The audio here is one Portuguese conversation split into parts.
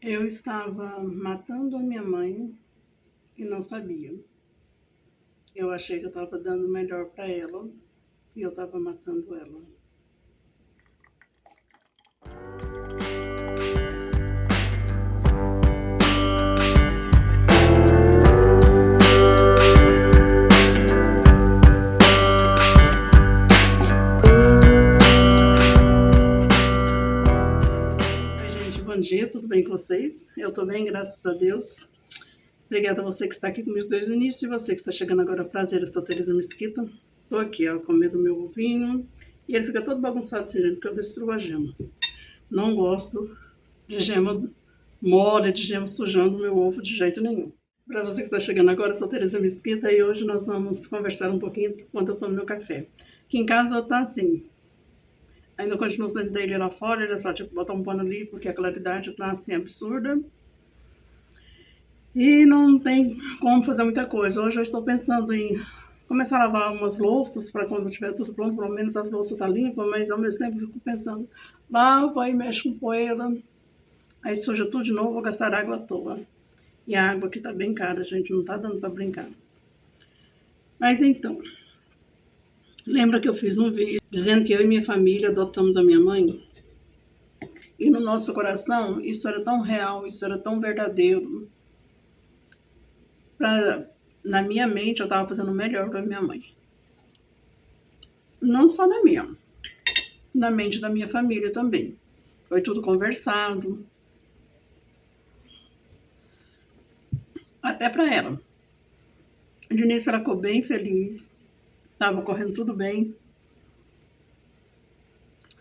Eu estava matando a minha mãe e não sabia. Eu achei que eu estava dando o melhor para ela e eu estava matando ela. Oi, gente, bom dia, tudo bem com vocês? Eu tô bem, graças a Deus. Obrigada a você que está aqui comigo desde o início e você que está chegando agora. Prazer, eu sou Tereza Mesquita. Tô aqui, ó, comendo meu ovinho e ele fica todo bagunçado assim, gente, porque eu destruo a gema. Não gosto de gema mole, de gema sujando o meu ovo de jeito nenhum. Para você que está chegando agora, eu sou Tereza Mesquita e hoje nós vamos conversar um pouquinho enquanto eu tomo meu café. Aqui em casa tá assim, ainda continuo usando dele lá fora, ele é só tipo botar um pano ali porque a claridade tá assim absurda. E não tem como fazer muita coisa. Hoje eu estou pensando em começar a lavar umas louças para quando tiver tudo pronto, pelo menos as louças tá limpas, mas ao mesmo tempo eu fico pensando, lava e mexe com poeira, aí suja tudo de novo, vou gastar água à toa. E a água aqui tá bem cara, gente, não tá dando para brincar. Mas então, lembra que eu fiz um vídeo dizendo que eu e minha família adotamos a minha mãe? E no nosso coração, isso era tão real, isso era tão verdadeiro. Na minha mente, eu estava fazendo o melhor para minha mãe. Não só na minha, na mente da minha família também. Foi tudo conversado. Até para ela. De início ela ficou bem feliz. Estava correndo tudo bem.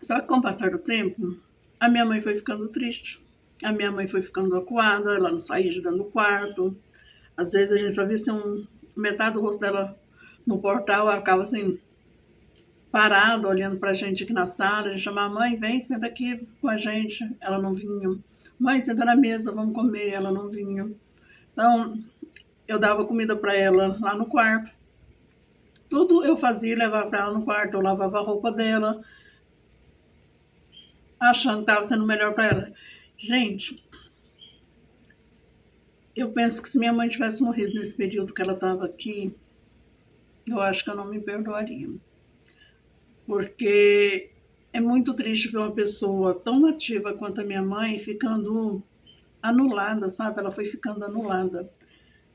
Só que com o passar do tempo, a minha mãe foi ficando triste. A minha mãe foi ficando acuada, ela não saía de dentro do quarto. Às vezes a gente só via assim, metade do rosto dela no portal, ela ficava assim, parada, olhando pra gente aqui na sala. A gente chamava, mãe, vem, senta aqui com a gente. Ela não vinha. Mãe, senta na mesa, vamos comer. Ela não vinha. Então, eu dava comida pra ela lá no quarto. Tudo eu fazia e levava pra ela no quarto. Eu lavava a roupa dela, achando que estava sendo melhor para ela. Gente, eu penso que se minha mãe tivesse morrido nesse período que ela estava aqui, eu acho que eu não me perdoaria. Porque é muito triste ver uma pessoa tão ativa quanto a minha mãe ficando anulada, sabe? Ela foi ficando anulada.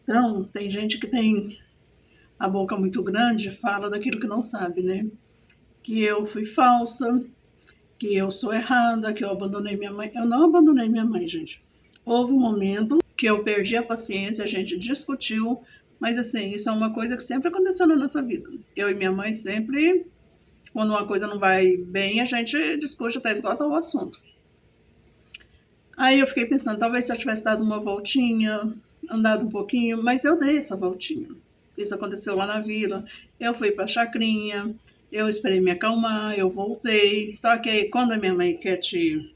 Então, tem gente que tem a boca muito grande e fala daquilo que não sabe, né? Que eu fui falsa, que eu sou errada, que eu abandonei minha mãe. Eu não abandonei minha mãe, gente. Houve um momento que eu perdi a paciência, a gente discutiu, mas assim, isso é uma coisa que sempre aconteceu na nossa vida. Eu e minha mãe sempre, quando uma coisa não vai bem, a gente discute até esgotar o assunto. Aí eu fiquei pensando, talvez se eu tivesse dado uma voltinha, andado um pouquinho, mas eu dei essa voltinha. Isso aconteceu lá na vila. Eu fui pra chacrinha, eu esperei me acalmar, eu voltei. Só que aí, quando a minha mãe quer te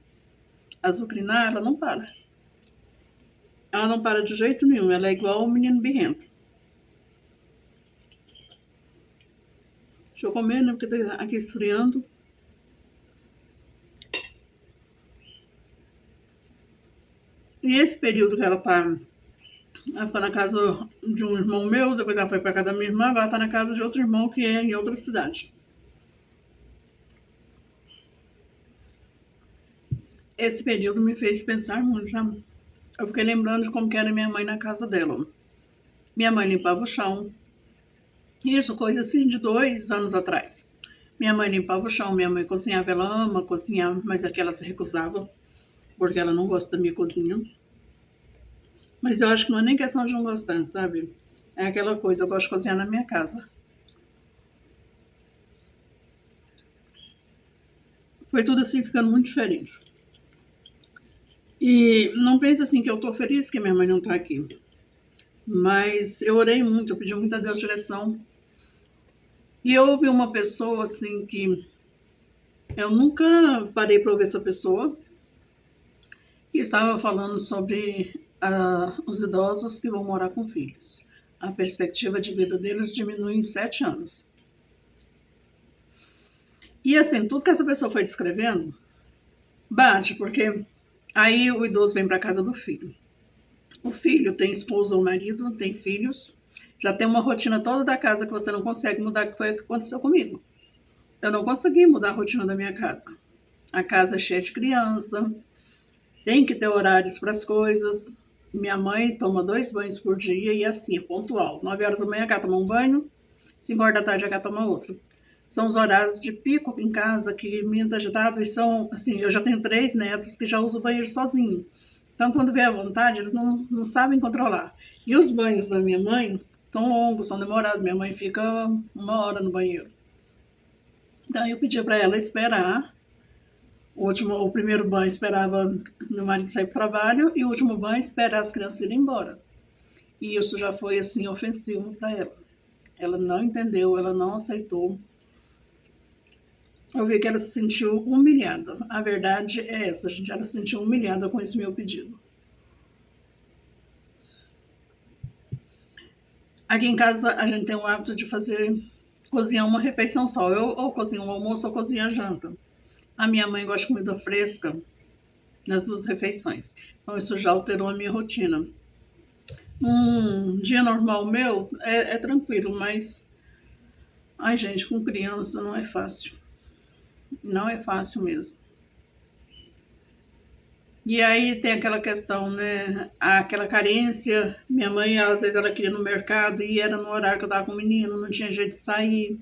azucrinar, ela não para. Ela não para de jeito nenhum, ela é igual o menino birrento. Deixa eu comer, né? Porque tá aqui esfriando. E esse período que ela ficou na casa de um irmão meu, depois ela foi pra casa da minha irmã, agora tá na casa de outro irmão que é em outra cidade. Esse período me fez pensar muito, sabe? Eu fiquei lembrando de como que era minha mãe na casa dela. Minha mãe limpava o chão. Isso, coisa assim de 2 anos atrás. Minha mãe limpava o chão, minha mãe cozinhava, ela ama cozinhar, mas é que ela se recusava, porque ela não gosta da minha cozinha. Mas eu acho que não é nem questão de não gostar, sabe? É aquela coisa, eu gosto de cozinhar na minha casa. Foi tudo assim ficando muito diferente. E não pense assim que eu tô feliz que minha mãe não tá aqui. Mas eu orei muito, eu pedi muito a Deus direção. E eu ouvi uma pessoa assim que eu nunca parei para ouvir essa pessoa, que estava falando sobre os idosos que vão morar com filhos. A perspectiva de vida deles diminui em 7 anos. E assim, tudo que essa pessoa foi descrevendo bate, porque Aí o idoso vem para casa do filho. O filho tem esposa ou marido, tem filhos, já tem uma rotina toda da casa que você não consegue mudar, que foi o que aconteceu comigo. Eu não consegui mudar a rotina da minha casa. A casa é cheia de criança, tem que ter horários para as coisas. Minha mãe toma 2 banhos por dia e assim, é pontual. 9 horas da manhã ela toma um banho, 5 horas da tarde ela toma outro. São os horários de pico em casa que me agitado e são, assim, eu já tenho 3 netos que já usam o banheiro sozinho. Então, quando vem à vontade, eles não sabem controlar. E os banhos da minha mãe são longos, são demorados. Minha mãe fica 1 hora no banheiro. Então, eu pedi para ela esperar. O primeiro banho esperava meu marido sair para o trabalho e o último banho esperar as crianças irem embora. E isso já foi, assim, ofensivo para ela. Ela não entendeu, ela não aceitou. Eu vi que ela se sentiu humilhada. A verdade é essa, gente. Ela se sentiu humilhada com esse meu pedido. Aqui em casa a gente tem o hábito de cozinhar uma refeição só. Eu ou cozinho o almoço ou cozinho a janta. A minha mãe gosta de comida fresca nas 2 refeições. Então isso já alterou a minha rotina. Um dia normal meu é tranquilo, mas ai gente, com criança não é fácil. Não é fácil mesmo. E aí tem aquela questão, né? Aquela carência. Minha mãe, às vezes, ela queria ir no mercado e era no horário que eu tava com o menino, não tinha jeito de sair.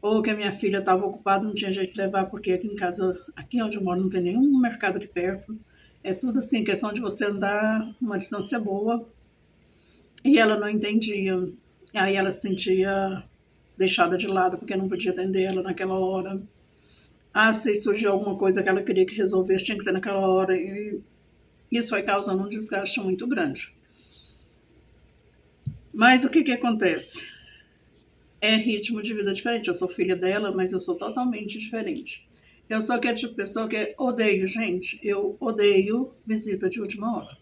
Ou que a minha filha estava ocupada, não tinha jeito de levar, porque aqui em casa, aqui onde eu moro, não tem nenhum mercado aqui perto. É tudo assim, questão de você andar uma distância boa. E ela não entendia. Aí ela se sentia deixada de lado, porque não podia atender ela naquela hora. Ah, se surgiu alguma coisa que ela queria que resolvesse, tinha que ser naquela hora. E isso vai causando um desgaste muito grande. Mas o que que acontece? É ritmo de vida diferente. Eu sou filha dela, mas eu sou totalmente diferente. Eu sou aquele tipo de pessoa que odeio, gente. Eu odeio visita de última hora.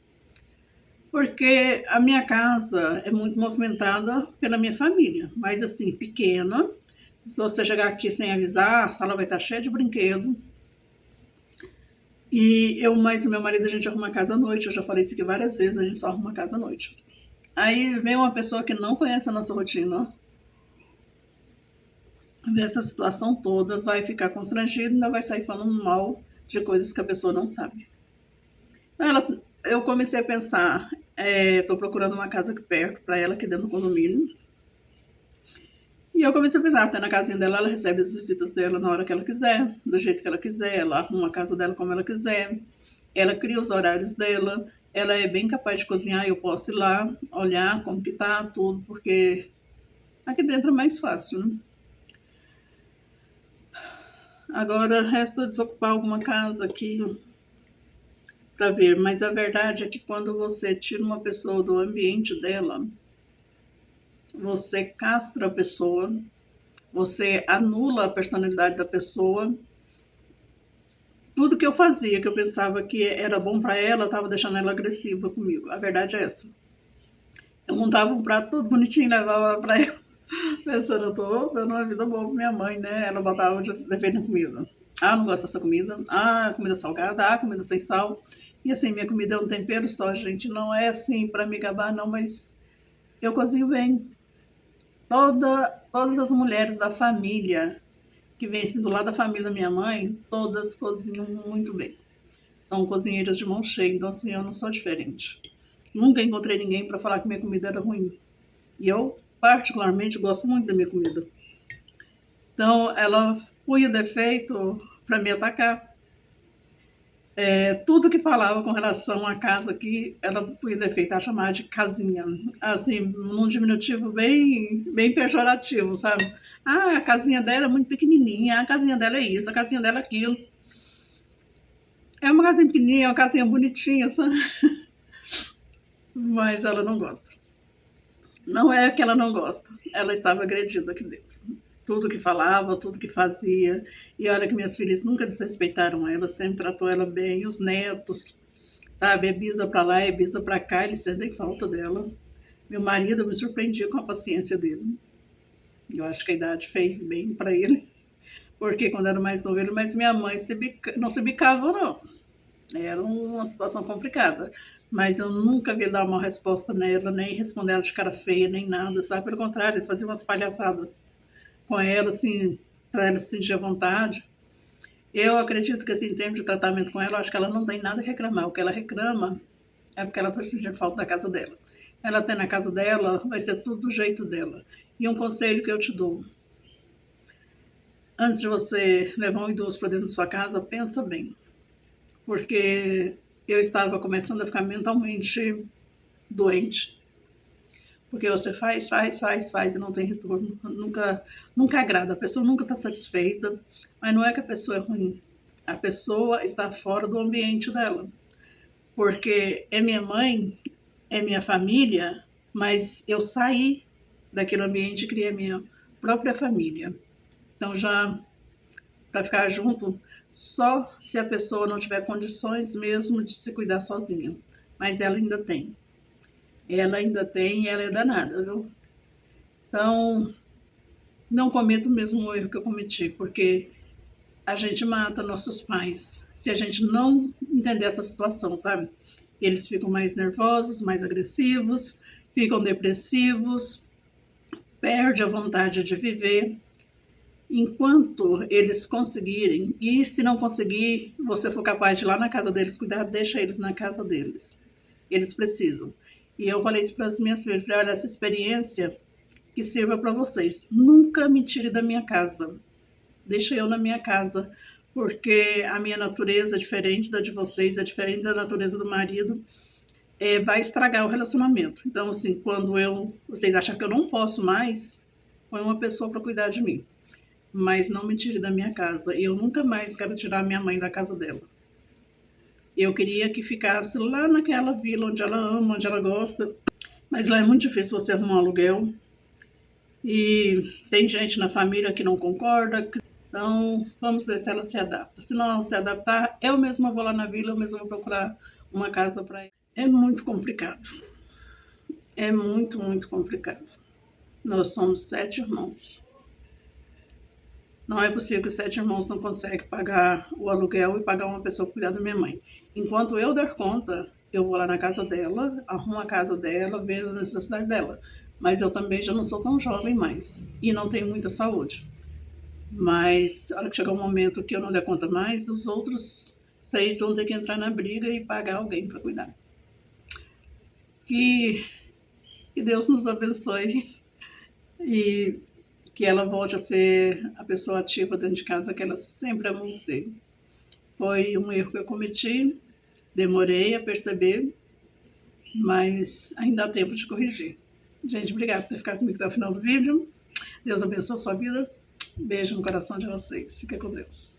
Porque a minha casa é muito movimentada pela minha família, mas assim, pequena. Se você chegar aqui sem avisar, a sala vai estar cheia de brinquedo. E eu mais o meu marido, a gente arruma casa à noite. Eu já falei isso aqui várias vezes, a gente só arruma casa à noite. Aí vem uma pessoa que não conhece a nossa rotina, vê essa situação toda, vai ficar constrangida e ainda vai sair falando mal de coisas que a pessoa não sabe. Eu comecei a pensar, estou procurando uma casa aqui perto para ela, aqui dentro do condomínio. E eu comecei a pensar, até na casinha dela, ela recebe as visitas dela na hora que ela quiser, do jeito que ela quiser, ela arruma a casa dela como ela quiser, ela cria os horários dela, ela é bem capaz de cozinhar, eu posso ir lá, olhar como que tá, tudo, porque aqui dentro é mais fácil, né? Agora resta desocupar alguma casa aqui para ver, mas a verdade é que quando você tira uma pessoa do ambiente dela, você castra a pessoa, você anula a personalidade da pessoa. Tudo que eu fazia, que eu pensava que era bom para ela, estava deixando ela agressiva comigo. A verdade é essa. Eu montava um prato todo bonitinho, levava para ela, pensando, eu tô dando uma vida boa pra minha mãe, né? Ela botava de defeito na comida. Ah, não gosto dessa comida. Ah, comida salgada. Ah, comida sem sal. E assim, minha comida é um tempero só, gente. Não é assim para me gabar, não, mas eu cozinho bem. Todas as mulheres da família, que vêm assim do lado da família da minha mãe, todas cozinham muito bem. São cozinheiras de mão cheia, então assim, eu não sou diferente. Nunca encontrei ninguém para falar que minha comida era ruim. E eu, particularmente, gosto muito da minha comida. Então, ela punha defeito para me atacar. Tudo que falava com relação à casa aqui, ela punha defeito, a chamar de casinha. Assim, num diminutivo bem pejorativo, sabe? Ah, a casinha dela é muito pequenininha, a casinha dela é isso, a casinha dela é aquilo. É uma casinha pequenininha, é uma casinha bonitinha, sabe? Mas ela não gosta. Não é que ela não gosta, ela estava agredida aqui dentro. Tudo que falava, tudo que fazia. E olha que minhas filhas nunca desrespeitaram ela, sempre tratou ela bem. E os netos, sabe, é bisa pra lá, é bisa pra cá, eles sentem falta dela. Meu marido, eu me surpreendia com a paciência dele. Eu acho que a idade fez bem pra ele, porque quando era mais novo, ele, mas minha mãe não se bicava, não. Era uma situação complicada, mas eu nunca vi dar uma resposta nela, nem responder ela de cara feia, nem nada, sabe? Pelo contrário, fazia umas palhaçadas com ela, assim, para ela se sentir à vontade. Eu acredito que, assim, em termos de tratamento com ela, eu acho que ela não tem nada a reclamar. O que ela reclama é porque ela está sentindo falta da casa dela. Ela tem na casa dela, vai ser tudo do jeito dela. E um conselho que eu te dou: antes de você levar um idoso para dentro da sua casa, pensa bem. Porque eu estava começando a ficar mentalmente doente. Porque você faz e não tem retorno. Nunca agrada. A pessoa nunca está satisfeita. Mas não é que a pessoa é ruim. A pessoa está fora do ambiente dela. Porque é minha mãe, é minha família, mas eu saí daquele ambiente e criei a minha própria família. Então, já para ficar junto, só se a pessoa não tiver condições mesmo de se cuidar sozinha. Mas ela ainda tem. Ela ainda tem e ela é danada, viu? Então, não cometa o mesmo erro que eu cometi, porque a gente mata nossos pais se a gente não entender essa situação, sabe? Eles ficam mais nervosos, mais agressivos, ficam depressivos, perde a vontade de viver. Enquanto eles conseguirem, e se não conseguir, você for capaz de ir lá na casa deles cuidar, deixa eles na casa deles. Eles precisam. E eu falei isso para as minhas filhas, olha, essa experiência que sirva para vocês. Nunca me tire da minha casa. Deixa eu na minha casa, porque a minha natureza é diferente da de vocês, é diferente da natureza do marido, vai estragar o relacionamento. Então, assim, quando vocês acham que eu não posso mais, põe uma pessoa para cuidar de mim. Mas não me tire da minha casa. Eu nunca mais quero tirar minha mãe da casa dela. Eu queria que ficasse lá naquela vila onde ela ama, onde ela gosta. Mas lá é muito difícil você arrumar um aluguel. E tem gente na família que não concorda. Então, vamos ver se ela se adapta. Se não se adaptar, eu mesma vou lá na vila, eu mesma vou procurar uma casa para ela. É muito complicado. É muito, muito complicado. Nós somos 7 irmãos. Não é possível que 7 irmãos não conseguem pagar o aluguel e pagar uma pessoa para cuidar da minha mãe. Enquanto eu der conta, eu vou lá na casa dela, arrumo a casa dela, vejo as necessidades dela. Mas eu também já não sou tão jovem mais e não tenho muita saúde. Mas a hora que chegar um momento que eu não der conta mais, os outros 6 vão ter que entrar na briga e pagar alguém para cuidar. Que Deus nos abençoe e que ela volte a ser a pessoa ativa dentro de casa que ela sempre amou ser. Foi um erro que eu cometi, demorei a perceber, mas ainda há tempo de corrigir. Gente, obrigada por ter ficado comigo até o final do vídeo. Deus abençoe a sua vida. Beijo no coração de vocês. Fica com Deus.